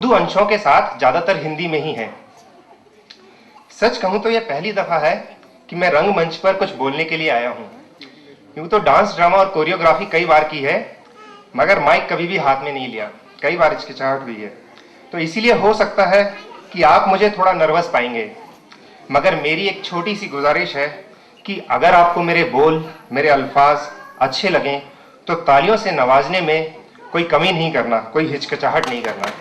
उर्दू अंशों के साथ ज्यादातर हिंदी में ही है। सच कहूं तो यह पहली दफा है कि मैं रंगमंच पर कुछ बोलने के लिए आया हूं। यूं तो डांस, ड्रामा और कोरियोग्राफी कई बार की है, मगर माइक कभी भी हाथ में नहीं लिया। कई बार हिचकिचाहट हुई है, तो इसीलिए हो सकता है कि आप मुझे थोड़ा नर्वस पाएंगे। मगर मेरी एक छोटी सी गुजारिश है कि अगर आपको मेरे बोल, मेरे अल्फाज अच्छे लगें तो तालियों से नवाजने में कोई कमी नहीं करना, कोई हिचकिचाहट नहीं करना।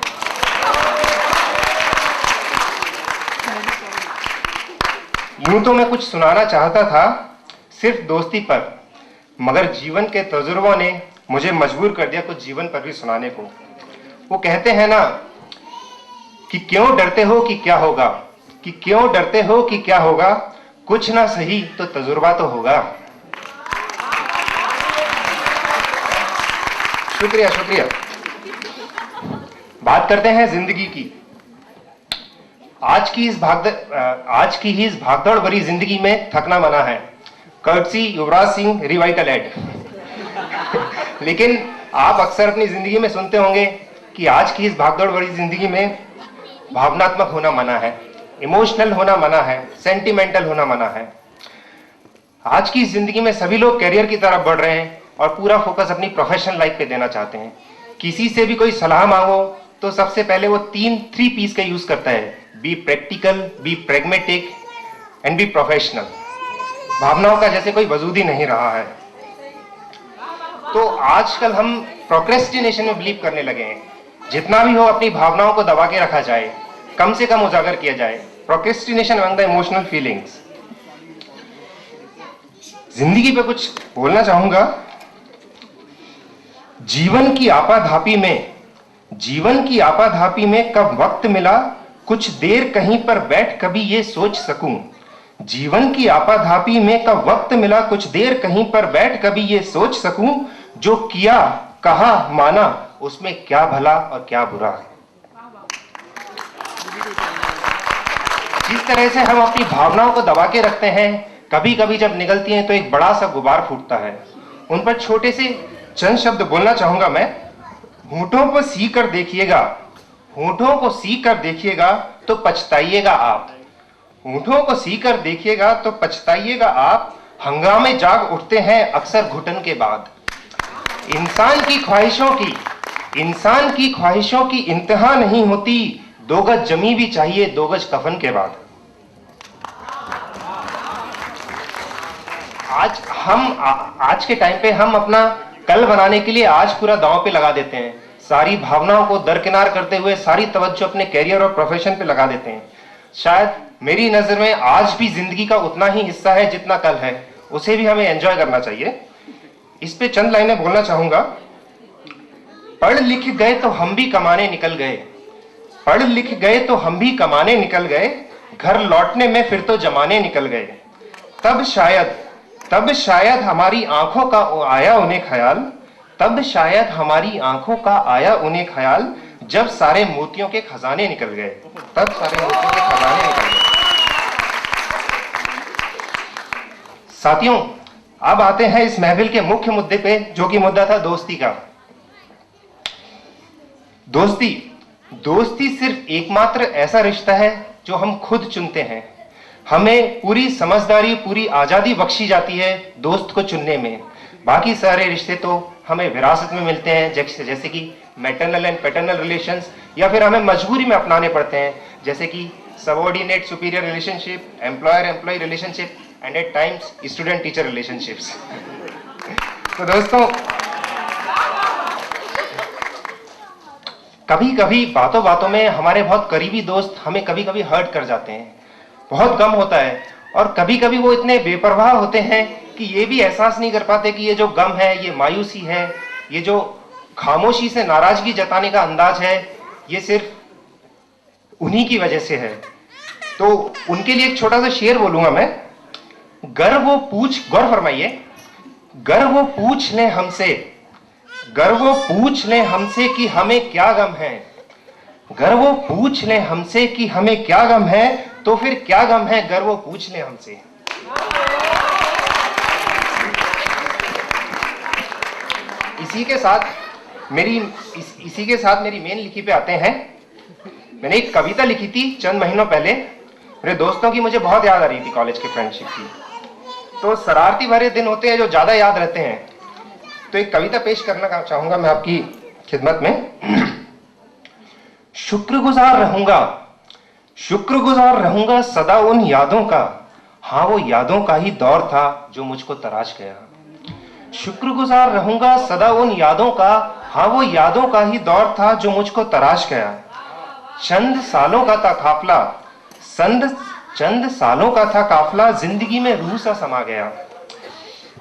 यूं तो मैं कुछ सुनाना चाहता था सिर्फ दोस्ती पर, मगर जीवन के तजुर्बों ने मुझे मजबूर कर दिया कुछ जीवन पर भी सुनाने को। वो कहते हैं ना कि क्यों डरते हो कि क्या होगा, कि क्यों डरते हो कि क्या होगा, कुछ ना सही तो तजुर्बा तो होगा। शुक्रिया शुक्रिया। बात करते हैं जिंदगी की। आज की ही इस भागदौड़ भरी जिंदगी में थकना मना है। Courtesy Yuvraj Singh Revital add. लेकिन आप अक्सर अपनी जिंदगी में सुनते होंगे कि आज की इस भागदौड़ भरी जिंदगी में भावनात्मक होना मना है, इमोशनल होना मना है, सेंटिमेंटल होना मना है। आज की इस जिंदगी में सभी लोग करियर की तरफ बढ़ रहे हैं और पूरा फोकस अपनी प्रोफेशनल लाइफ पे देना चाहते हैं। किसी से भी कोई सलाह मांगो तो सबसे पहले वो थ्री पीस का यूज करता है: be practical, be pragmatic and be professional. भावनाओं का जैसे कोई वजूद ही नहीं रहा है। तो आजकल हम प्रोक्रेस्टिनेशन में बिलीव करने लगे हैं। जितना भी हो अपनी भावनाओं को दबा के रखा जाए, कम से कम उजागर किया जाए। Procrastination among the emotional feelings. जिंदगी पे कुछ बोलना चाहूंगा। जीवन की आपाधापी में कब वक्त मिला कुछ देर कहीं पर बैठ कभी ये सोच सकूं। जीवन की आपाधापी में कब वक्त मिला कुछ देर कहीं पर बैठ कभी ये सोच सकूं। जो किया, कहा, माना, उसमें क्या भला और क्या बुरा है। जिस तरह से हम अपनी भावनाओं को दबा के रखते हैं, कभी कभी जब निकलती हैं तो एक बड़ा सा गुबार फूटता है। उन पर छोटे से चंद शब्द बोलना चाहूंगा मैं। होठों को सी कर देखिएगा, होठों को सी कर देखिएगा तो पछताइएगा आप। होठों को सी कर देखिएगा तो पछताइएगा आप। हंगामे जाग उठते हैं अक्सर घुटन के बाद। इंसान की ख्वाहिशों की इंतहा नहीं होती। 2 गज जमी भी चाहिए 2 गज कफन के बाद। आज के टाइम पे हम अपना कल बनाने के लिए आज पूरा दांव पे लगा देते हैं। सारी भावनाओं को दरकिनार करते हुए सारी तवज्जो अपने कैरियर और प्रोफेशन पे लगा देते हैं। शायद मेरी नजर में आज भी जिंदगी का उतना ही हिस्सा है जितना कल है। उसे भी हमें एंजॉय करना चाहिए। इस पे चंद लाइनें बोलना चाहूंगा। पढ़ लिख गए तो हम भी कमाने निकल गए, पढ़ लिख गए तो हम भी कमाने निकल गए। घर लौटने में फिर तो जमाने निकल गए। तब शायद हमारी आंखों का आया उन्हें ख्याल, तब शायद हमारी आंखों का आया उन्हें ख्याल। जब सारे मोतियों के खजाने निकल गए, तब सारे मोतियों के खजाने निकल गए। साथियों, अब आते हैं इस महफिल के मुख्य मुद्दे पे, जो कि मुद्दा था दोस्ती का। दोस्ती सिर्फ एकमात्र ऐसा रिश्ता है जो हम खुद चुनते हैं। हमें पूरी समझदारी, पूरी आजादी बख्शी जाती है दोस्त को चुनने में। बाकी सारे रिश्ते तो हमें विरासत में मिलते हैं, जैसे कि मैटरनल एंड पैटर्नल रिलेशंस, या फिर हमें मजबूरी में अपनाने पड़ते हैं, जैसे कि subordinate superior relationship, employer employee relationship and at times student teacher relationships. तो दोस्तों, कभी कभी बातों बातों में हमारे बहुत करीबी दोस्त हमें कभी कभी हर्ट कर जाते हैं, बहुत गम होता है। और कभी कभी वो इतने बेपरवाह होते हैं कि ये भी एहसास नहीं कर पाते कि ये जो गम है, ये मायूसी है, ये जो खामोशी से नाराजगी जताने का अंदाज है, ये सिर्फ उन्हीं की वजह से है। तो उनके लिए एक छोटा सा शेर बोलूंगा मैं। गौर फरमाइए, गर वो पूछ लें हमसे कि हमें क्या गम है, गर वो पूछ लें हमसे कि हमें क्या गम है, तो फिर क्या गम है गर वो पूछ लें हमसे। इसी के साथ मेरी मेन लिखी पे आते हैं। मैंने एक कविता लिखी थी चंद महीनों पहले, मेरे दोस्तों की मुझे बहुत याद आ रही थी, कॉलेज की फ्रेंडशिप की। तो शरारती भरे दिन होते हैं जो ज्यादा याद रहते हैं, तो एक कविता पेश करना चाहूंगा मैं आपकी खिदमत में। शुक्रगुजार रहूंगा सदा उन यादों का, हाँ वो यादों का ही दौर था जो मुझको तराश गया। शुक्रगुजार रहूंगा सदा उन यादों का, हाँ वो यादों का ही दौर था जो मुझको तराश गया। चंद सालों का था काफला, चंद सालों का था काफला, जिंदगी में रूह सा समा गया।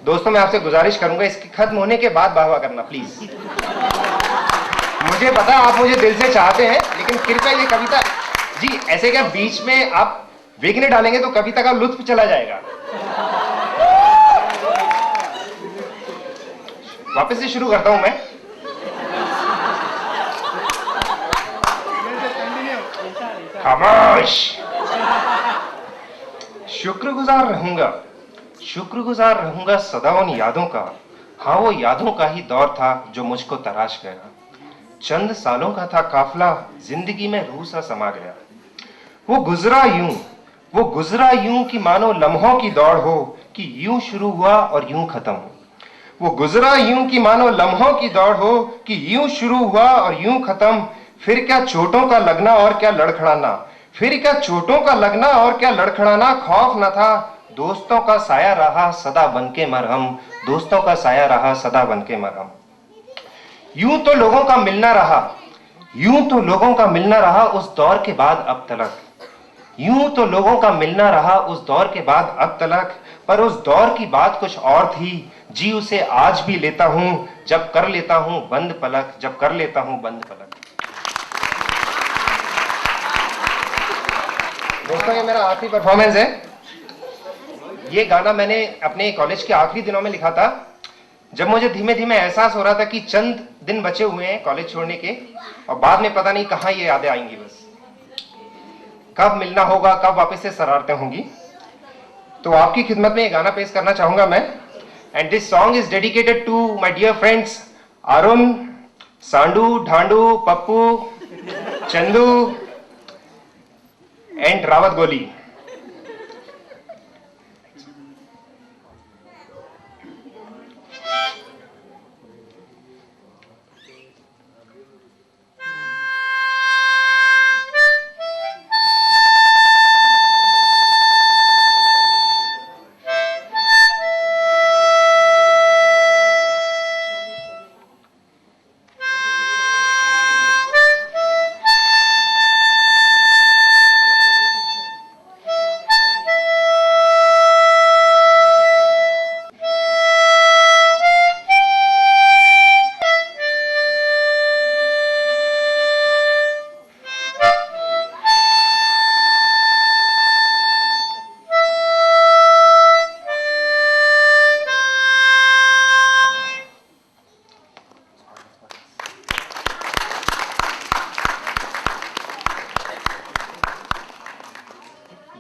दोस्तों मैं आपसे गुजारिश करूंगा इसके खत्म होने के बाद वाह वाह करना प्लीज। मुझे पता आप मुझे दिल से चाहते हैं, लेकिन कृपया ये कविता जी ऐसे क्या बीच में आप विघ्न डालेंगे तो कविता का लुत्फ चला जाएगा। वापस से शुरू करता हूं मैं। खामोश। शुक्रगुजार रहूंगा सदा उन यादों का, हाँ वो यादों का ही दौर था जो मुझको तराश गया। चंद सालों का था काफला, जिंदगी में रूह सा समा गया। वो गुजरा यूं कि मानो लम्हों की दौड़ हो, कि यूं शुरू हुआ और यूं खत्म हो। वो गुजरा यूं कि मानो लम्हों की दौड़ हो, कि यूं शुरू हुआ और यूं खत्म। फिर क्या चोटों का लगना और क्या लड़खड़ाना, खौफ न था, दोस्तों का साया रहा सदा बनके मरहम। यूं तो लोगों का मिलना रहा उस दौर के बाद अब तलक। पर उस दौर की बात कुछ और थी, जी उसे आज भी लेता हूं जब कर लेता हूं बंद पलक। दोस्तों ये मेरा आखिरी परफॉर्मेंस है। ये गाना मैंने अपने कॉलेज के आखिरी दिनों में लिखा था, जब मुझे धीमे धीमे एहसास हो रहा था कि चंद दिन बचे हुए हैं कॉलेज छोड़ने के, और बाद में पता नहीं कहां ये यादें आएंगी, बस कब मिलना होगा, कब वापस से शरारतें होंगी। तो आपकी खिदमत में ये गाना पेश करना चाहूंगा मैं। And this song is dedicated to my dear friends Arun, Sandu, Dhandu, Pappu, Chandu and Rawat Goli.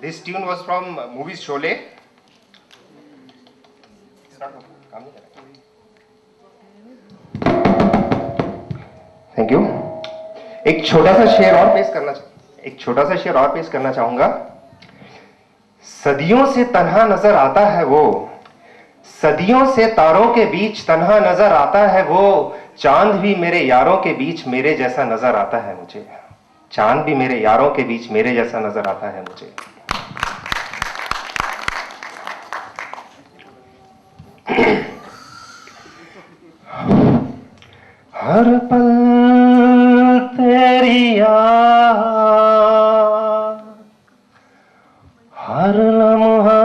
This tune was from movie Sholay. Thank you. एक छोटा सा शेर और पेश करना चाहूंगा। सदियों से तन्हा नजर आता है वो, सदियों से तारों के बीच तन्हा नजर आता है वो, चांद भी मेरे यारों के बीच मेरे जैसा नजर आता है मुझे। हर पल तेरी याद, हर लम्हा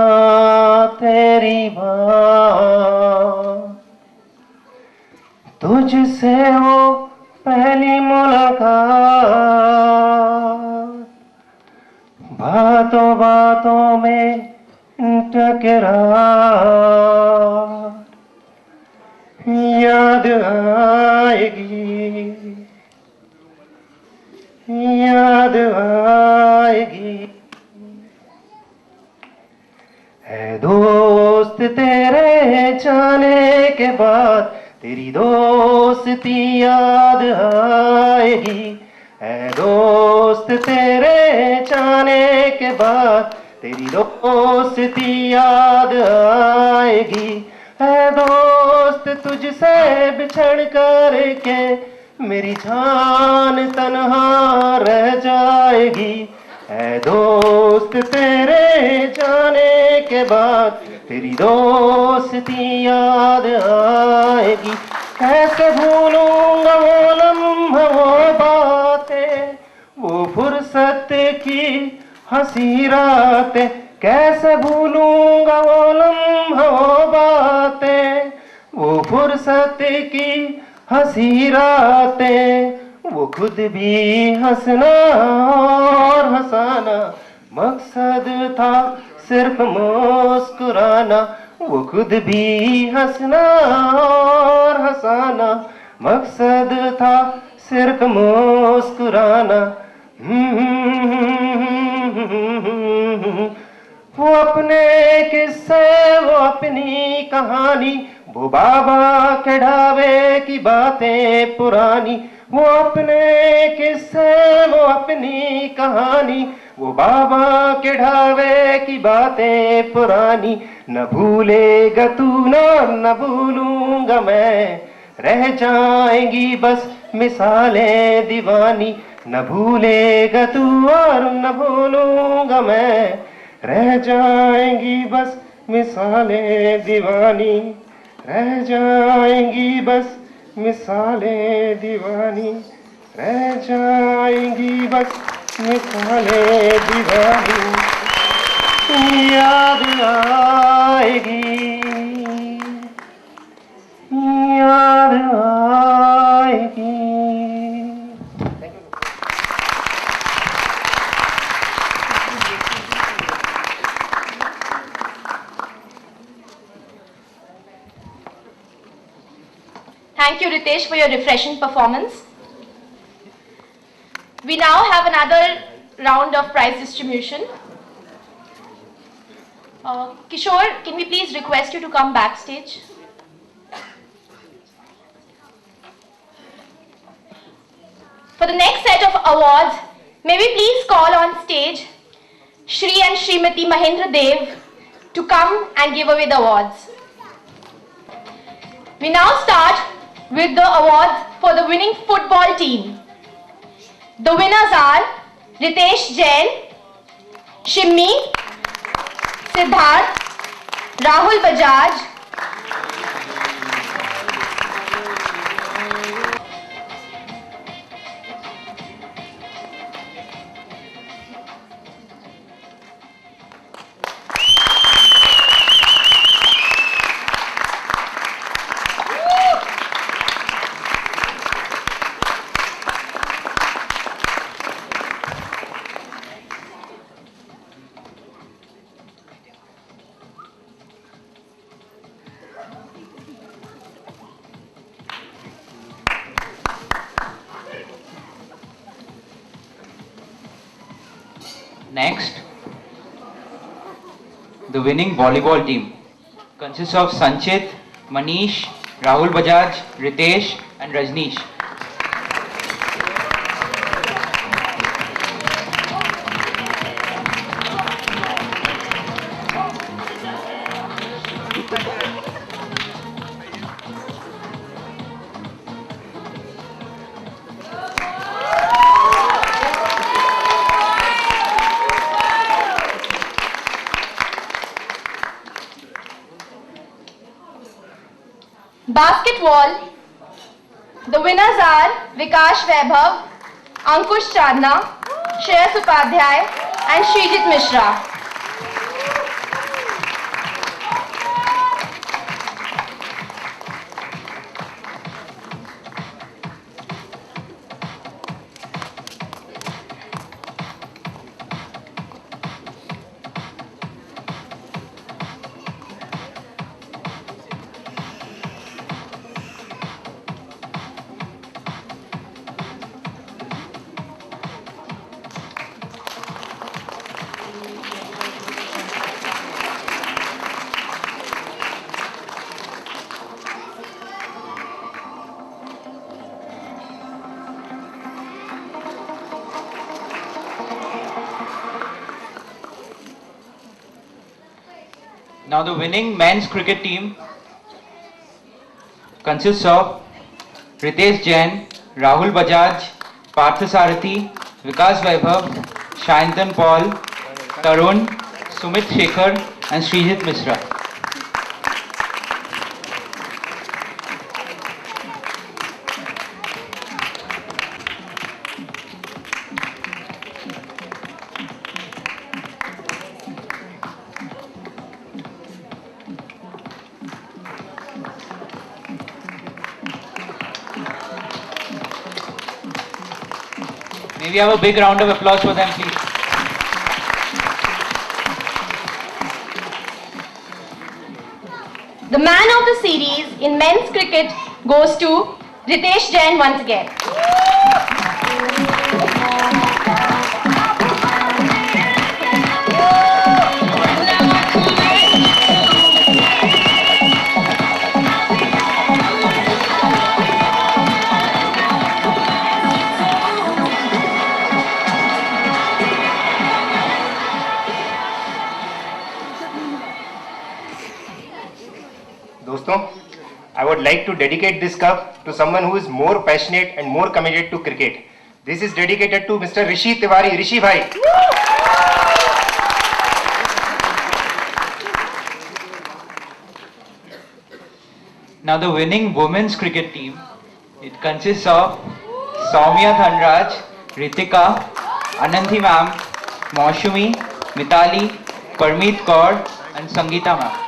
तेरी बात, तुझसे वो पहली मुलाकात, बातों बातों में टकरार, याद आएगी। है दोस्त तेरे जाने के बाद तेरी दोस्ती याद आएगी। है दोस्त दोस्त तेरे जाने के बाद तेरी दोस्ती याद आएगी। है दोस्त तुझसे बिछड़ कर के मेरी जान तन्हा रह जाएगी। है दोस्त तेरे जाने के बाद तेरी दोस्ती याद आएगी। कैसे भूलूंगा वो लम्हा वो बातें, वो फुर्सत की हंसी रातें। कैसे भूलूंगा वो लम्हा वो बातें, वो फुर्सत की हंसी रातें। वो खुद भी हंसना और हंसाना मकसद था सिर्फ मुस्कुराना। वो खुद भी हंसना और हंसाना मकसद था सिर्फ मुस्कुराना। वो अपने किस्से वो अपनी कहानी, वो बाबा के ढाबे की बातें पुरानी। वो अपने किस्से वो अपनी कहानी, वो बाबा के ढाबे की बातें पुरानी। न भूलेगा तू न भूलूंगा मैं, रह जाएंगी बस मिसालें दीवानी। न भूलेगा तू और न भूलूंगा मैं, रह जाएंगी बस मिसालें दीवानी। रह जाएंगी बस मिसालें दीवानी। रह जाएंगी बस मिसालें दीवानी। याद आएगी, याद आएगी। Thank you, Ritesh, for your refreshing performance. We now have another round of prize distribution. Kishore, can we please request you to come backstage? For the next set of awards, may we please call on stage Shri and Srimati Mahendra Dev to come and give away the awards. We now start with the awards for the winning football team. The winners are Ritesh Jain, Shimmi, Siddharth, Rahul Bajaj, Next, the winning volleyball team consists of Sanchit, Manish, Rahul Bajaj, Ritesh and Rajneesh. Basketball. The winners are Vikash Vaibhav, Ankush Chandna, Shreyas Upadhyay and Srijit Mishra. Now the winning men's cricket team consists of Ritesh Jain, Rahul Bajaj, Parthasarathi, Vikas Vaibhav, Shayantan Paul, Tarun, Sumit Shekhar and Srijit Mishra. May we have a big round of applause for them, please. The man of the series in men's cricket goes to Ritesh Jain once again. दोस्तों, I would like to dedicate this cup to someone who is more passionate and more committed to cricket. This is dedicated to Mr. Rishi Tiwari. Rishi bhai. Now the winning women's cricket team, it consists of Soumya Dhanraj, Ritika, Ananthi ma'am, Maushumi, Mitali, Parmeet Kaur and Sangeeta ma'am.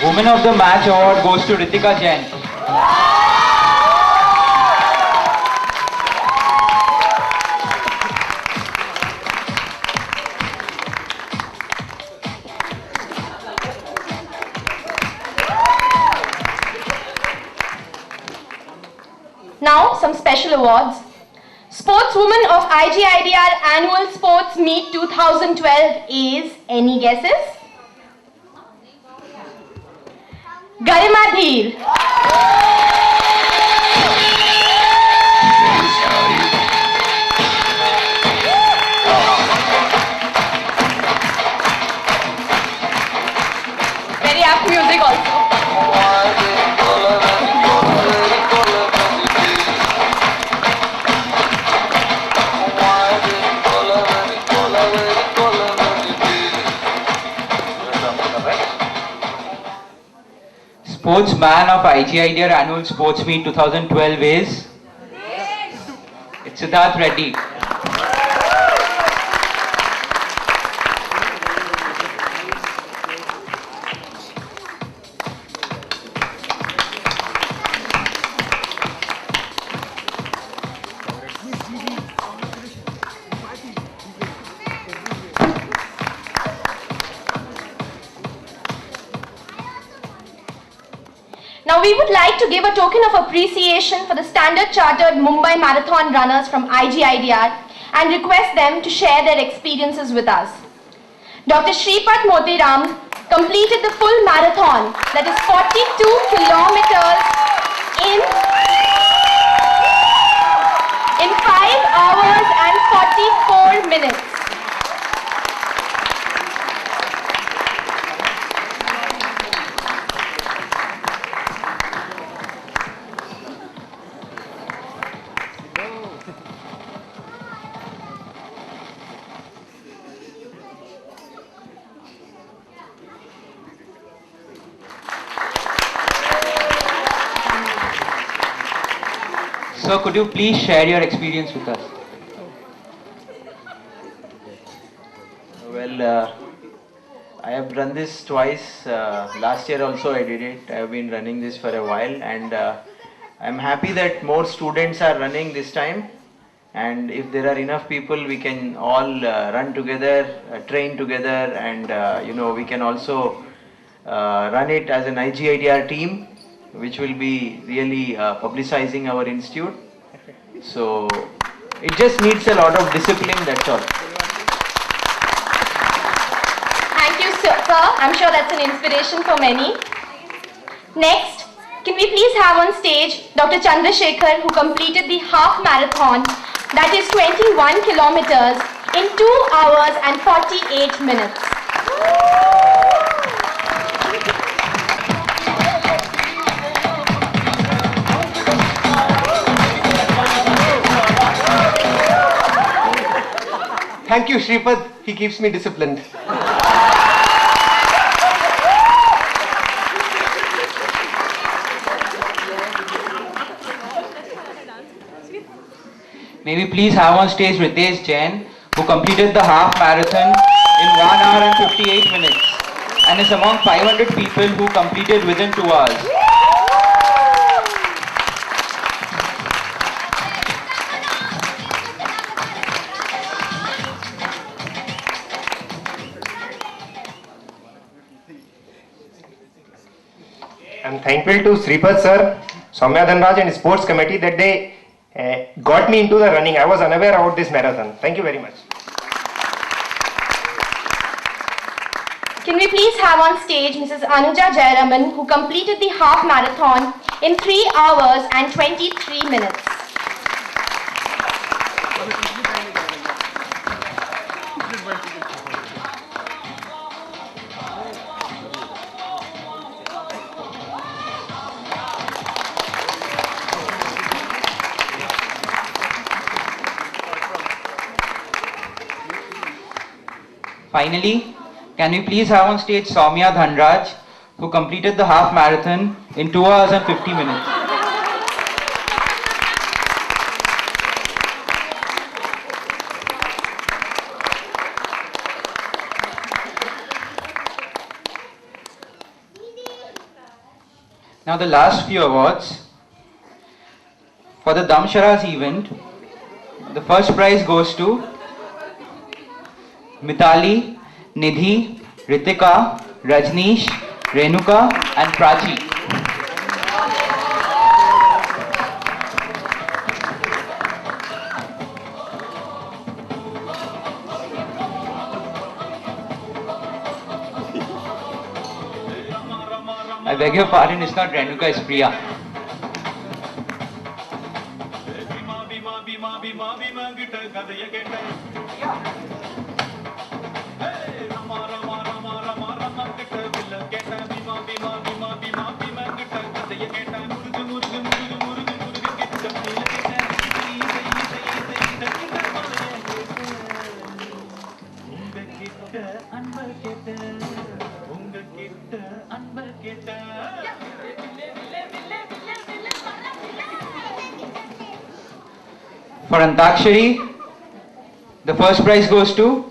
Woman of the Match award goes to Ritika Jain. Now, some special awards. Sportswoman of IGIDR Annual Sports Meet 2012 is, any guesses? Garima Dheer. Very apt music also. Sportsman of IGIDR Annual Sports Meet 2012 is? It's Siddharth Reddy. Now we would like to give a token of appreciation for the Standard Chartered Mumbai Marathon runners from IGIDR and request them to share their experiences with us. Dr. Shripat Motiram completed the full marathon, that is 42 kilometers in 5 hours and 44 minutes. Sir, could you please share your experience with us? Well, I have run this twice. Last year also I did it. I have been running this for a while, and I'm happy that more students are running this time. And if there are enough people, we can all run together, train together, and we can also run it as an IGIDR team, which will be really publicizing our institute. So it just needs a lot of discipline, that's all. Thank you, sir. I'm sure that's an inspiration for many. Next, can we please have on stage Dr. Chandrasekhar, who completed the half marathon, that is 21 kilometers, in 2 hours and 48 minutes. Thank you, Shripad. He keeps me disciplined. May we please have on stage Ritesh Jain, who completed the half marathon in 1 hour and 58 minutes and is among 500 people who completed within 2 hours. I'm thankful to Shripad sir, Soumya Dhanraj and sports committee that they got me into the running. I was unaware about this marathon. Thank you very much. Can we please have on stage Mrs. Anuja Jayaraman, who completed the half marathon in 3 hours and 23 minutes. Finally, can we please have on stage Soumya Dhanraj, who completed the half marathon in 2 hours and 50 minutes. Now the last few awards. For the Damsharaz event, the first prize goes to Mitali, Nidhi, Ritika, Rajneesh, Renuka and Prachi. I beg your pardon, it's not Renuka, it's Priya. For Antakshari, the first prize goes to